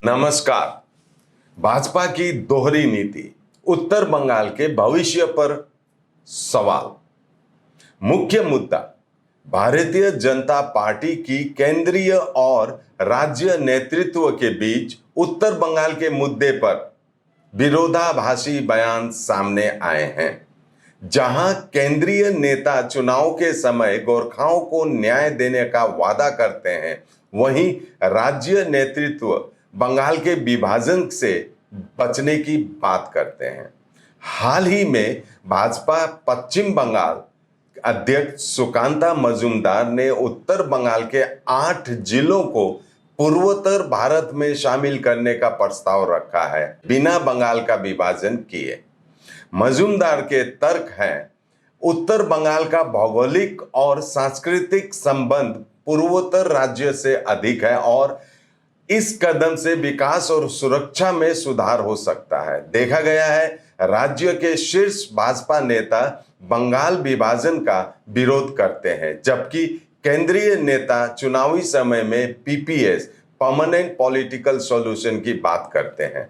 नमस्कार। भाजपा की दोहरी नीति, उत्तर बंगाल के भविष्य पर सवाल। मुख्य मुद्दा, भारतीय जनता पार्टी की केंद्रीय और राज्य नेतृत्व के बीच उत्तर बंगाल के मुद्दे पर विरोधाभासी बयान सामने आए हैं। जहां केंद्रीय नेता चुनाव के समय गोरखाओं को न्याय देने का वादा करते हैं, वहीं राज्य नेतृत्व बंगाल के विभाजन से बचने की बात करते हैं। हाल ही में भाजपा पश्चिम बंगाल अध्यक्ष सुकांता मजूमदार ने उत्तर बंगाल के 8 जिलों को पूर्वोत्तर भारत में शामिल करने का प्रस्ताव रखा है, बिना बंगाल का विभाजन किए। मजूमदार के तर्क हैं, उत्तर बंगाल का भौगोलिक और सांस्कृतिक संबंध पूर्वोत्तर राज्य से अधिक है और इस कदम से विकास और सुरक्षा में सुधार हो सकता है। देखा गया है, राज्य के शीर्ष भाजपा नेता बंगाल विभाजन का विरोध करते हैं, जबकि केंद्रीय नेता चुनावी समय में पीपीएस, परमानेंट पॉलिटिकल सॉल्यूशन की बात करते हैं।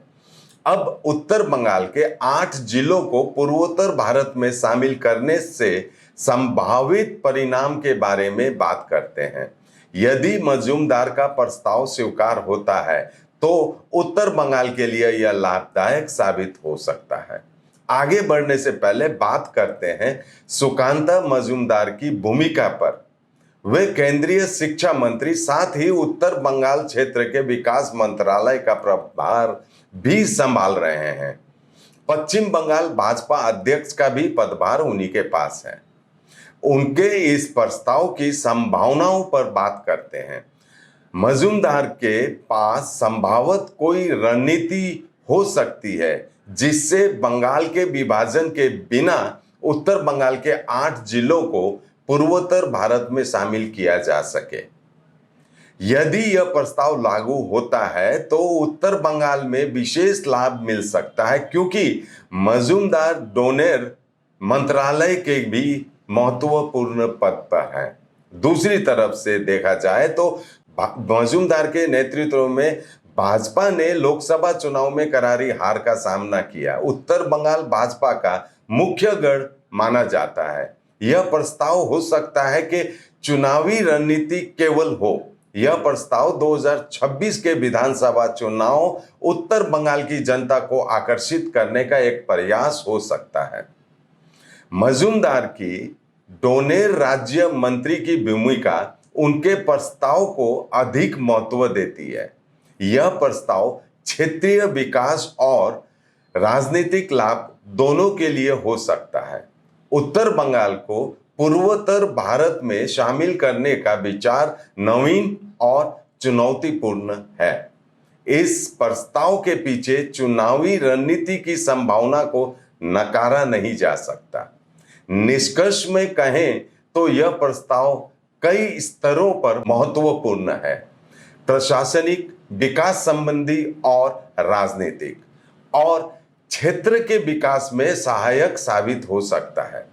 अब उत्तर बंगाल के 8 जिलों को पूर्वोत्तर भारत में शामिल करने से संभावित परिणाम के बारे में बात करते हैं। यदि मजूमदार का प्रस्ताव स्वीकार होता है तो उत्तर बंगाल के लिए यह लाभदायक साबित हो सकता है। आगे बढ़ने से पहले बात करते हैं सुकांता मजूमदार की भूमिका पर। वे केंद्रीय शिक्षा मंत्री, साथ ही उत्तर बंगाल क्षेत्र के विकास मंत्रालय का प्रभार भी संभाल रहे हैं। पश्चिम बंगाल भाजपा अध्यक्ष का भी पदभार उन्हीं के पास है। उनके इस प्रस्ताव की संभावनाओं पर बात करते हैं। मजूमदार के पास संभावत कोई रणनीति हो सकती है जिससे बंगाल के विभाजन के बिना उत्तर बंगाल के 8 जिलों को पूर्वोत्तर भारत में शामिल किया जा सके। यदि यह प्रस्ताव लागू होता है तो उत्तर बंगाल में विशेष लाभ मिल सकता है, क्योंकि मजूमदार डोनेर मंत्रालय के भी महत्वपूर्ण पद पर है। दूसरी तरफ से देखा जाए तो मजूमदार के नेतृत्व में भाजपा ने लोकसभा चुनाव में करारी हार का सामना किया। उत्तर बंगाल भाजपा का मुख्य गढ़ माना जाता है। यह प्रस्ताव हो सकता है कि चुनावी रणनीति केवल हो। यह प्रस्ताव 2026 के विधानसभा चुनाव उत्तर बंगाल की जनता को आकर्षित करने का एक प्रयास हो सकता है। मजूमदार की डोनेर राज्य मंत्री की भूमिका उनके प्रस्ताव को अधिक महत्व देती है। यह प्रस्ताव क्षेत्रीय विकास और राजनीतिक लाभ दोनों के लिए हो सकता है। उत्तर बंगाल को पूर्वोत्तर भारत में शामिल करने का विचार नवीन और चुनौतीपूर्ण है। इस प्रस्ताव के पीछे चुनावी रणनीति की संभावना को नकारा नहीं जा सकता। निष्कर्ष में कहें तो यह प्रस्ताव कई स्तरों पर महत्वपूर्ण है, प्रशासनिक, विकास संबंधी और राजनीतिक, और क्षेत्र के विकास में सहायक साबित हो सकता है।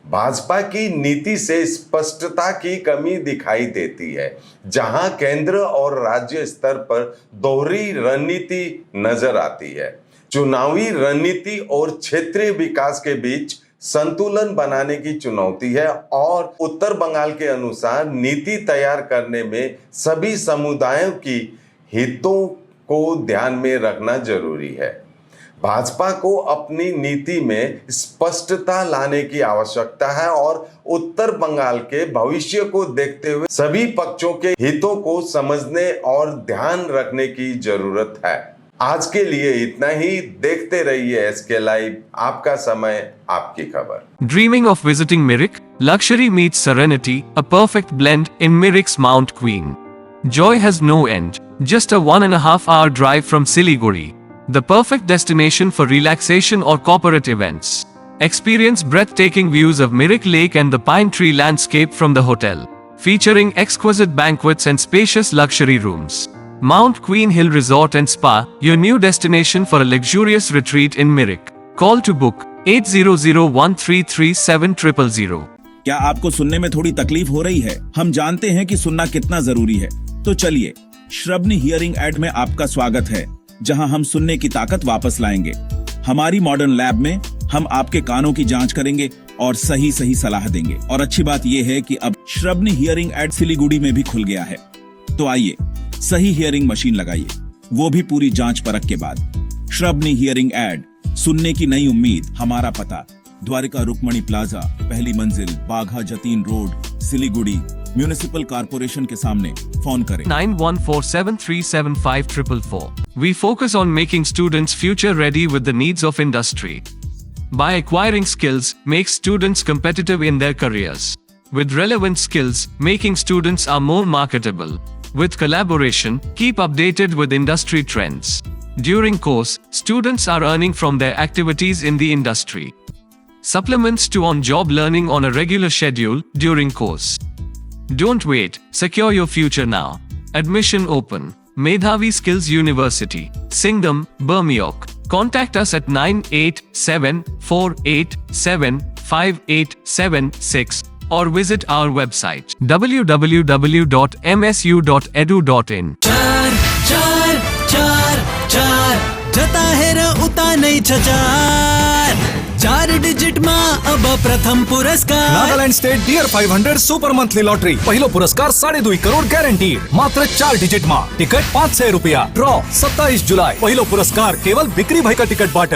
भाजपा की नीति से स्पष्टता की कमी दिखाई देती है, जहां केंद्र और राज्य स्तर पर दोहरी रणनीति नजर आती है। चुनावी रणनीति और क्षेत्रीय विकास के बीच संतुलन बनाने की चुनौती है और उत्तर बंगाल के अनुसार नीति तैयार करने में सभी समुदायों की हितों को ध्यान में रखना जरूरी है। भाजपा को अपनी नीति में स्पष्टता लाने की आवश्यकता है और उत्तर बंगाल के भविष्य को देखते हुए सभी पक्षों के हितों को समझने और ध्यान रखने की जरूरत है। आज के लिए इतना ही। देखते रहिए एसके लाइव, आपका समय, आपकी खबर। Dreaming of visiting Mirik? Luxury meets serenity, a perfect blend in Mirik's Mount Queen. Joy has no end. Just a 1.5 hour drive from Siliguri. The perfect destination for relaxation or corporate events. Experience breathtaking views of Mirik Lake and the pine tree landscape from the hotel, featuring exquisite banquets and spacious luxury rooms. Mount Queen Hill Resort and Spa, your new destination for a luxurious retreat in Mirik. Call to book 8001337000. क्या आपको सुनने में थोड़ी तकलीफ हो रही है? हम जानते हैं कि सुनना कितना जरूरी है, तो चलिए श्रवणी हियरिंग एड में आपका स्वागत है, जहां हम सुनने की ताकत वापस लाएंगे। हमारी मॉडर्न लैब में हम आपके कानों की जांच करेंगे और सही सलाह देंगे। और अच्छी बात यह है कि अब श्रवणी हियरिंग एड सिलीगुड़ी में भी खुल गया है। तो आइए सही हियरिंग मशीन लगाइए, वो भी पूरी जांच परख के बाद। श्रवणी हियरिंग एड, सुनने की नई उम्मीद। हमारा पता द्वारिका रुक्मणी प्लाजा, पहली मंजिल, Bagha Jatin road, Siliguri, municipal corporation के सामने। फोन करें 9147375444. We focus on making students future ready with the needs of industry. By acquiring skills, makes students competitive in their careers. With relevant skills, making students are more marketable. With collaboration, keep updated with industry trends. During course, students are earning from their activities in the industry. Supplements to on-job learning on a regular schedule during course. Don't wait, secure your future now. Admission open. Medhavi Skills University, Singham, Bermioc. Contact us at 9874875876 or visit our website www.msu.edu.in. चार चार चार चार जता है र उता नहीं छचार 4 digit मा अब प्रथम पुरस्कार Nagaland state dear 500 super monthly lottery पहिलो पुरस्कार 2.5 करोड गॅरंटीड मात्र 4 डिजिट मा टिकट 500 रुपया ड्रॉ 27 जुलाई पहिलो पुरस्कार केवल बिक्री भएका टिकटबाट।